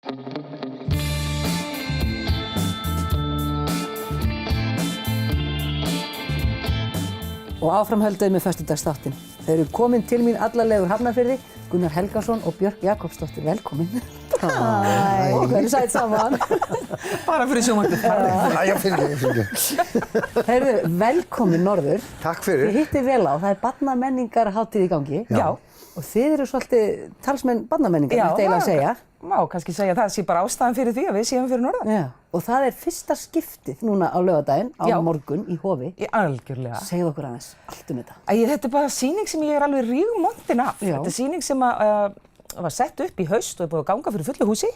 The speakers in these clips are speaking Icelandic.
Og áframhölduð með föstudagsþáttinn. Þau eru komin til mín allarleið úr Hafnarfirði, Gunnar Helgason og Björk Jakobsdóttir. Velkomin. Hæ. Og hverju sætt saman? Bara fyrir sjónvarpið. Já, fyrir. Heyrðu, velkomin norður. Takk fyrir. Þið hittið vel á, það er barnamenningarhátíð í gangi. Já. Og þið eru svolítið talsmenn barnamenningar, þetta eiginlega að segja. Má kannski segja að það sé bara ástæðan fyrir því að við séum fyrir norðan. Já. Og það er fyrsta skiptið núna á laugardaginn, á morgun í Hofi. Algjörlega. Segðu okkur aðeins allt þetta. Þetta er bara sýning sem ég er alveg rígmontin af. Já. Þetta er sýning sem var sett upp í haust og er búið að ganga fyrir fullu húsi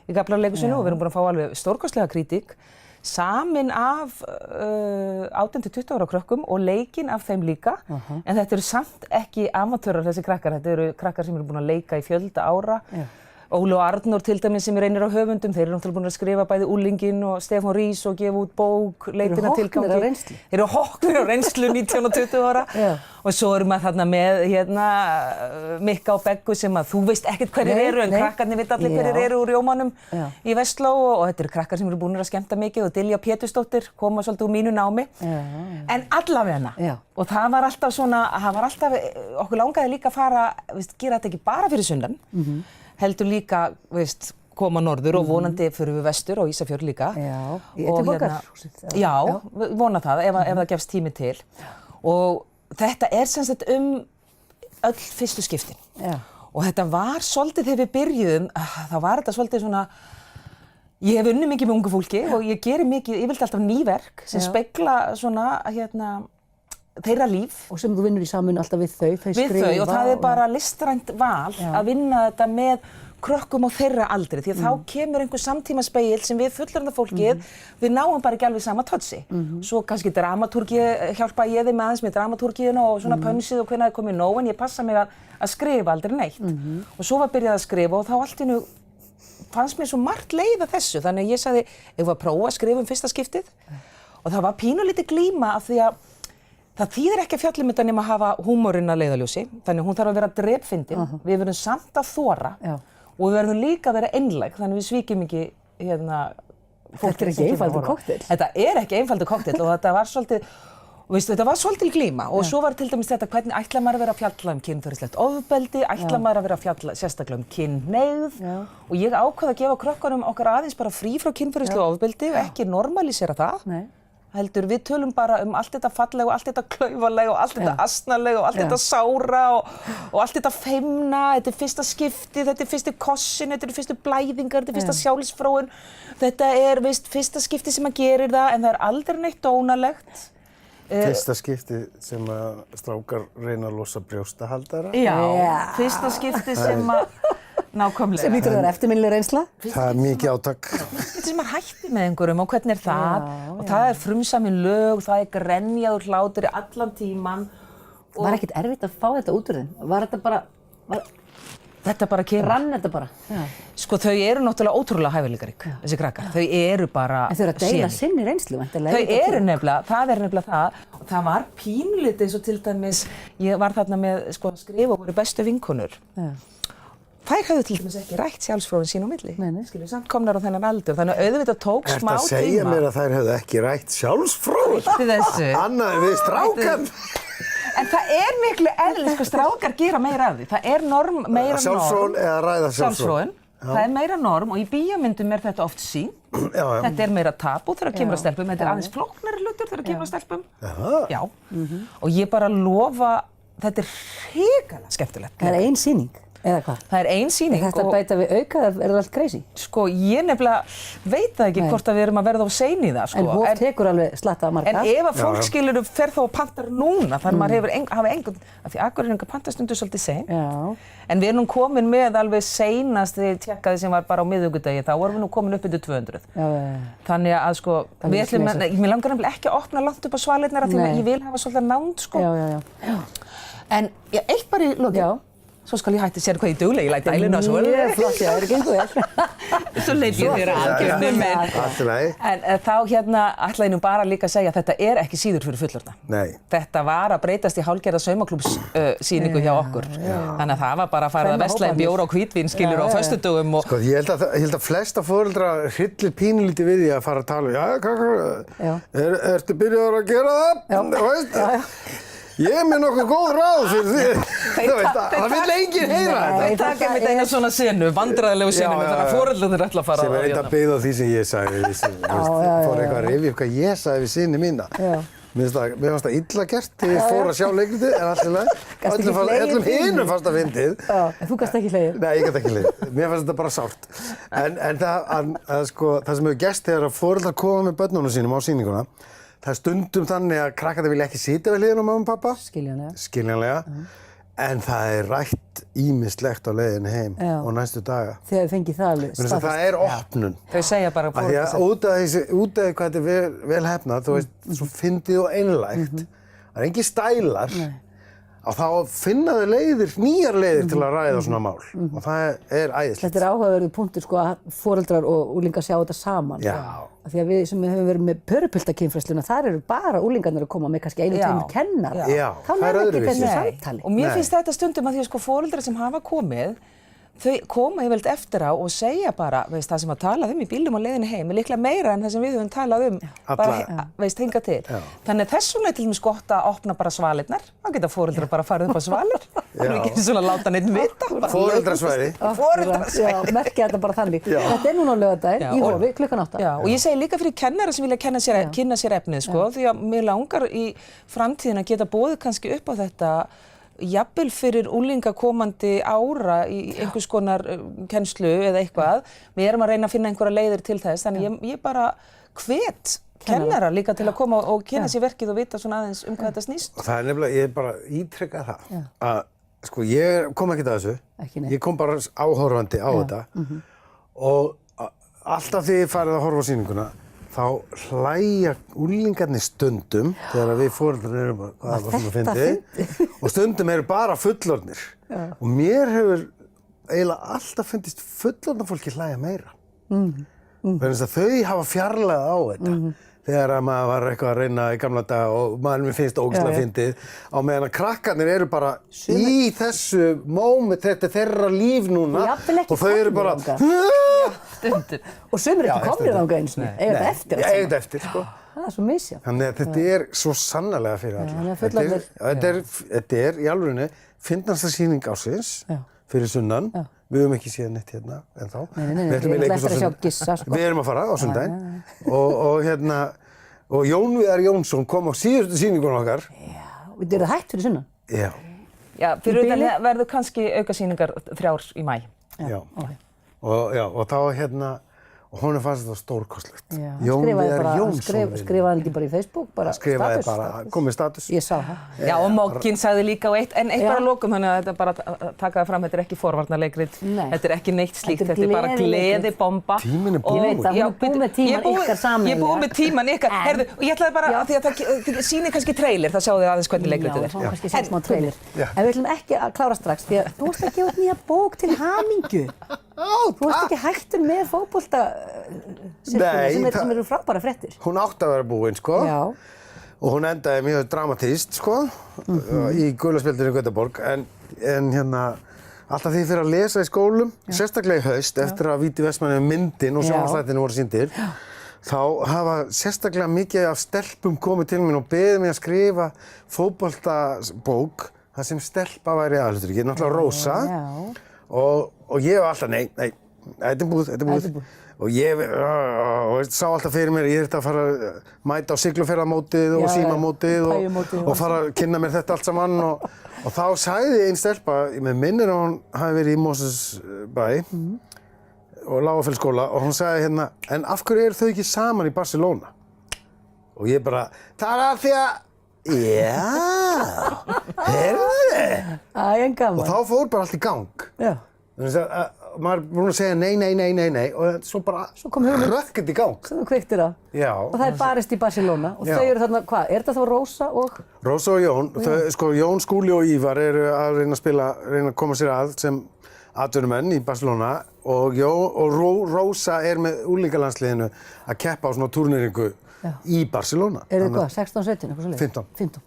í Gaflarleikhúsinu og við erum búin að fá alveg stórkostlega kritík. Samin af 18–20 ára krökkum og leikinn af þeim líka. En þetta eru samt ekki amatörar þessi krakkar. Þetta eru krakkar sem eru búin að leika í fjölda ára. Já. Óli og Arnór til dæmis sem er einir á höfundum, þeir eru náttúrulega búin að skrifa bæði Úlinginn og Stefán Rís og gefa út bók, leitina tilgangi. Þeir eru hoknir á reynslu. Þeir eru hoknir á reynslu 19 og 20 ára. Já. Og svo erum við þarna með Mikka og Beggu sem að þú veist ekkert hverjir eru en krakkarnir vita allir hverjir eru úr Rjómanum í Vestló og þetta eru krakkar sem eru búin að skemmta mikið og Dilja Pétursdóttir koma svolítið úr mínu námi. En allavegna. Og það var alltaf svona, okkur langaði líka að fara, gera þetta ekki bara fyrir sunnan. Heldur líka, koma norður og vonandi fyrir við vestur og Ísafjörð líka. Já, í Borgarhúsið. Já, vona það ef það gefst tími til. Og þetta er sem sagt öll fyrstu skiptin. Já. Og þetta var svolítið þegar við byrjuðum, þá var þetta svolítið svona, ég hef unnið mikið með ungu fólki og ég geri mikið, ég vildi alltaf ný verk sem spegla svona, þeirra líf. Og sem þú vinnur í samvinnu alltaf við þau, Við þau og það er bara listrænt val að vinna þetta með krökkum á þeirra aldri því að þá kemur einhver samtímaspegill sem við fullorðna fólkið, við náum bara ekki alveg sama totsi. Svo kannski hjálpa ég þeim aðeins með dramatúrgíuna og svona pönsið og hvenær það komið nóg en ég passa mig að skrifa aldrei neitt. Og svo var byrjað að skrifa og þá allt í einu fannst mér svo margt leið að þessu þannig að ég sagði, ég var að prófa að skrifa fyrsta skiptið og það var pínulítið glíma af því að það þýðir ekki að fjalla þetta nema að hafa húmorinn að leiðarljósi, þannig hún þarf að vera drepfyndin, við verðum samt að þora og við verðum líka að vera einlæg, þannig við svíkjum ekki Þetta er ekki einfaldur kokteil. Þetta er ekki einfaldur kokteil og þetta var svolítið, þetta var svolítið glíma og svo var til dæmis þetta hvernig ætlar maður að vera að fjalla kynferðislegt ofbeldi, ætlar maður að vera að fjalla sérstaklega kynhneigð og ég ákvað að gefa krökkunum okkar aðeins bara frí frá kynferðislegu ofbeldi og ekki normalisera það. Heldur, við tölum bara allt þetta fallega og allt þetta klaufalega og allt þetta asnalega og allt þetta sára og allt þetta feimna, þetta er fyrsta skipti, þetta er fyrsti kossin, þetta er fyrstu blæðingar, þetta er fyrsta sjálfsfróun, þetta er fyrsta skipti sem að gerir það en það er aldrei neitt dónalegt. Fyrsta skipti sem að strákar reyna að losa brjóstahaldara. Já, fyrsta skipti sem að nákvæmlega. Sem lítur þar eftirminnileg reynsla. Það er mikið átak. Þetta sem maður hætti með einhverjum og hvernig er það og það er frumsamin lög, það er grenjaður hlátur í allan tíman. Var ekkert erfitt að fá þetta út úr þeim? Var þetta bara, Þetta bara kemur. Rann þetta bara? Sko þau eru náttúrulega ótrúlega hæfileikarík, þessi krakkar. Þau eru bara En þau eru að deila sinni reynslu, væntanlega. Þau eru nefnilega, það er nefnilega það. Og það var pínulítið eins og til dæmis, ég var þarna með að skrifa og voru bestu vinkonur. Þær höfðu til dæmis ekki rætt sjálfsfróun sín á milli. Skilur, samt komnar á þennan aldur, þannig að auðvitað tók smá tíma. Ertu að segja mér að þær höfðu ekki rætt sjálfsfróun? Hætti þessu. Annað við strákan. En það er miklu eðlilegt, strákar gera meira af því. Það er meira norm. Sjálfsfróun eða ræða sjálfsfróun? Það er meira norm og í bíómyndum er þetta oft sýnt. Þetta er meira tabú þegar kemur að stelpum. Þetta er aðeins flóknari hlutur þegar kemur að stelpum. Já. Og ég bara lofa, þetta er hrikalega skemmtilegt. Það er ein sýning. Eða hvað? Það er ein sýning. Er þetta að bæta við auka eða er það allt crazy? Sko, ég nefnilega veit það ekki hvort að við erum að verða of sein í það, sko. En Hof tekur alveg slatta af marga. En ef að fólk skilur fer þá að pantar núna, þannig að maður hafi engan, af því Akureyringar pantastundu svolítið sein. En við erum nú komin með alveg seinast, við tjekkaði sem var bara á miðvikudegi, þá vorum við nú komin upp yfir 200. Þannig að sko, við ætlum, mér langar nefnilega ekki að opna langt upp á svalirnar af því að ég vil hafa svolítið nánd, sko. En eitt bara í lokin. svo skal ég hætti sér hvað ég duglega, ég læt dæluna og svo. Mjög flott, já, það gengur vel. Svo leit ég þér algjörnum minn. Allt í lagi. En þá ætla ég nú bara líka að segja að þetta ekki síður fyrir fullorðna. Nei. Þetta var að breytast í hálfgerða saumaklúbbssýningu hjá okkur. Þannig að það var bara að fara að versla í bjór og hvítvín skilur á föstudögum og... Sko, ég held að flesta foreldrar hryllir pínulítið við því að fara að tala ertu byrjaður að gera það? Ég er með nokkuð góð ráð fyrir því. Það vill enginn heyra þetta. Þeir taka einmitt eina svona senu, vandræðilegu senu með þannig að foreldrarnir ætla að fara sem er byggð á því sem ég sagði við fór eitthvað að rifja upp hvað ég sagði við syni mína. Mér fannst það illa gert þegar ég fór að sjá leikritið en alltaf öllum hinum fannst það fyndið. En þú gast ekki hlegið? Nei, ég gat ekki hlegið. Mér fannst þetta bara sárt. En það sem hefur gerst þegar foreldrar koma með börnunum sínum á sýninguna, það stundum þannig að krakkarnir vilja ekki sitja við hliðina á mömmu og pappa. Skiljanlega. En það er rætt ýmislegt á leiðinni heim og næstu daga. Þegar þið fengið það alveg staðfest. Það er opnun. Þau segja bara Af því að út af hvað þetta er vel hefnað, þú veist, svo fyndið og einlægt. Það er engin stælar. Og þá finna þau nýjar leiðir til að ræða svona mál. Og það er æðislegt. Þetta er áhugaverður punktur sko að foreldrar og unglingar sjá þetta saman. Já. Af því að við sem höfum verið með pörupiltakynfræðsluna, þar eru bara unglingarnir að koma með kannski 1-2 kennara. Já, þá það er ekki þessu öðruvísi. samtali. Og mér finnst þetta stundum að því að sko foreldrar sem hafa komið, þau koma yfirleitt eftir á og segja bara, veist, það sem að talað í bílnum á leiðinni heim er líklega meira en það sem við höfum talað bara, veist, hingað til. Þannig að þess vegna er til dæmis gott að opna bara svalirnar. Þá geta foreldrar bara farið upp á svalir. Það er ekki svona að láta neitt vita. Foreldrasvæði. Já, merkja þetta bara þannig. Þetta er núna á laugardaginn í Hofi, klukkan 8. Já, og ég segi líka fyrir kennara sem vilja kynna sér efnið, sko, því að mér langar í framtíðina geta boðið kannski upp á þetta jafnvel fyrir unglinga komandi ára í einhvers konar kennslu eða eitthvað. Við erum að reyna að finna einhverja leiðir til þess, þannig ég bara hvet kennara líka til að koma og kynna sér verkið og vita svona aðeins hvað þetta snýst. Og það er nefnilega, ég bara ítreka það að, sko, ég kom ekkert að þessu. Ég kom bara áhorfandi á þetta og alltaf þegar ég farið að horfa á sýninguna þá hlæja unglingarnir stundum þegar við foreldrarnir erum hvað var svona fyndið og stundum eru bara fullorðnir og mér hefur eiginlega alltaf fundist fullorðna fólki hlæja meira vegna þess að þau hafa fjarlægð á þetta þegar að maður var eitthvað að reyna í gamla daga og maður finnst ógeðslega fyndið á meðan að krakkarnir eru bara í þessu moment, þetta er þeirra líf núna og þau eru bara Stundum. Og sumir ekki komnir þangað einu sinni, eiga þetta eftir. Já, eiga þetta eftir, sko. Það er svo misjafnt. Þannig að þetta er svo sannarlega fyrir alla. Þetta er í alvörunni fyndnasta sýning ársins fyrir sunnan. Við höfum ekki séð neitt hérna ennþá. Nei, við erum eftir að sjá Gissa, sko. Við erum að fara á sundaginn. Og Jón Viðar Jónsson kom á síðustu sýningunum okkar. Já, þetta er hægt fyrir sunnan. Já. Já, fyrir utan verður kannski aukasýningar 3 í maí. Já. Og þá og honum fannst þetta stórkostlegt. Jón Viðar Jónsson. Skrifaði hann ekki bara í Facebook, bara status? Skrifaði bara, komið status. Ég sá það. Já, og Mogginn sagði líka en eitt bara að lokum, þannig að þetta bara taka það fram, þetta er ekki forvarnarleikrit, þetta er ekki neitt slíkt, þetta er bara gleðibomba. Tíminn er búinn. Ég veit að hún er búin með tíman ykkar sameiginlega. Ég er búin með tíman ykkar, herðu, og ég ætlaði bara, því að það sýnir kannski trailer, það sjáðu þið aðeins hvernig leikritið er. Já, kannski sem smá trailer. En við ætlum ekki að klára strax, því að þú varst að gefa út nýja bók til hamingju. Þú varst ekki hættur með fótbolta sem eru frábæra fréttir. Hún átti að vera búin, sko. Já. Og hún endaði mjög dramatískt, sko, í gulaspjaldinu í Gautaborg. En alltaf því fyrir að lesa í skólum, sérstaklega í haust, eftir að Víti Vestmann myndin og sjónvarpsþættirnir voru sýndir, þá hafa sérstaklega mikið af stelpum komið til mín og beðið mig að skrifa fótboltabók þar sem stelpa væri aðalhlutverkið, náttúrulega Rósa. Og ég var alltaf, nei, þetta er búið. Og ég sá alltaf fyrir mér, ég þurfti að fara að mæta á Siglufjarðarmótið og Símamótið og fara að kynna mér þetta allt saman. Og þá sagði einn stelpa, með minnir að hún hafi verið í Mosfellsbæ og Lágafellsskóla og hún sagði en af hverju eru þau ekki saman í Barcelona? Og ég bara, það er af því að, heyrðu þið? En gaman. Og þá fór bara allt í gang. Já. maður er búinn að segja nei og svo bara rökkið í gang. Sem þú kveiktir á. Já. Og það barist í Barcelona og þau eru þarna, hvað, er þetta þá Rósa og? Rósa og Jón, Jón, Skúli og Ívar eru að reyna að koma sér að sem atvinnumenn í Barcelona og Rósa er með úrlingalandsliðinu að keppa á svona turneringu í Barcelona. Er þið hvað, 16, 17, eitthvað svoleiðis? 15.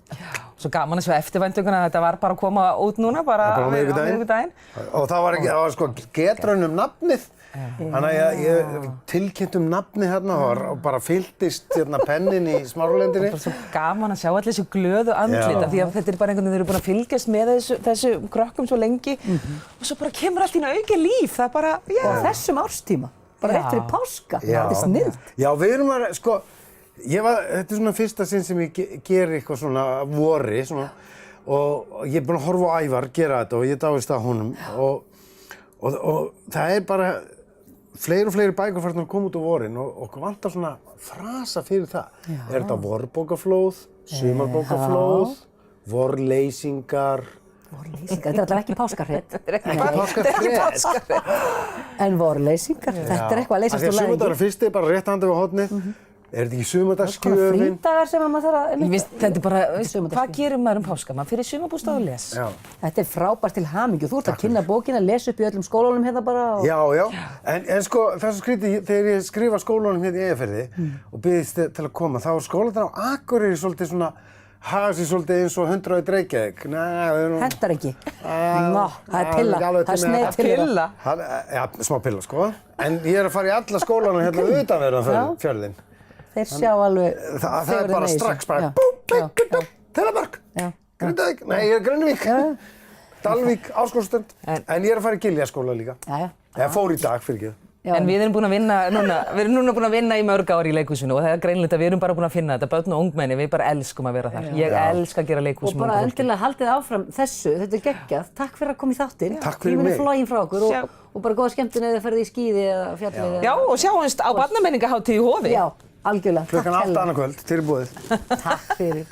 Svo gaman að sjá eftirvæntinguna, þetta var bara að koma út núna, bara á miðvikudaginn. Og það var sko getraun nafnið. Þannig að ég tilkynnt nafnið hérna og bara fylltist pennin í Smáralindinni. Það var svo gaman að sjá allir þessu glöðu andlita því að þetta er bara einhvern veginn, þeir eru búin að fylgjast með þessu krökkum svo lengi og svo bara kemur allt í aukið líf, það er bara, Og á þessum árstíma, bara rétt fyrir páska, þetta er snillt. Já, við erum að, sko, þetta er svona fyrsta sinn sem ég geri eitthvað svona vori svona, og ég er búinn að horfa á Ævar gera þetta og ég dáist að honum og það er bara fleiri og fleiri bækur farnar að koma út á vorin og okkur vantar svona frasa fyrir það. Er þetta vorbókaflóð, sumarbókaflóð, vorleysingar? Vorleysingar, þetta er alltaf ekki páskarhrét. Þetta er ekki páskarhrét. En vorleysingar, þetta er eitthvað að leysast úr Því að læðingi. sumardagur fyrst er bara rétt handið við hornið. Er þetta ekki sumardagsgjöfin? Svona frídagar sem maður þarf að... Þetta er bara, hvað gerir maður páska? Maður fyrir sumarbústað og les. Þetta er frábært til hamingju. Þú ert að kynna bókina, lesa upp í öllum skólunum hérna bara. Já. En sko, það er svo skrítið, þegar ég skrifa skólanum hérna í Eyjafirði og biðist til að koma, þá er skólarnir á Akureyri svolítið svona, hafa sér svolítið eins og 100 í Reykjavík. Hentar ekki. Nó, það er pilla. Það er sneið pilla. Já, smá pilla, sko. En ég er að fara í alla skólana hérna utanverðan fjörðinn. Þeir sjá alveg... Það er bara strax bara búm, Þeirabörg, Grindavík, nei, ég er Grenivík, Dalvík, Árskólastönd, en ég er að fara í Giljaskóla líka. Ég fór í dag fyrir ekki. En við erum búin að vinna núna, búin að vinna í mörg ár í leikhúsinu og það er greinilegt að við erum bara búin að finna þetta, börn og ungmenni, við bara elskum að vera þar. Ég elska að gera leikhús með ungu fólki. Og bara endilega haldið áfram þessu, þetta er geggjað. Takk fyrir að koma í þáttinn. Takk fyrir mig. Tíminn er floginn frá okkur og bara góða skemmtun eða ferðið í skíði eða fjallið. Já, og sjáumst á barnamenningahátíð í Hofi. Já, algjörlega. Klukkan 8 annað kvöld, tilbúið. Takk fyrir.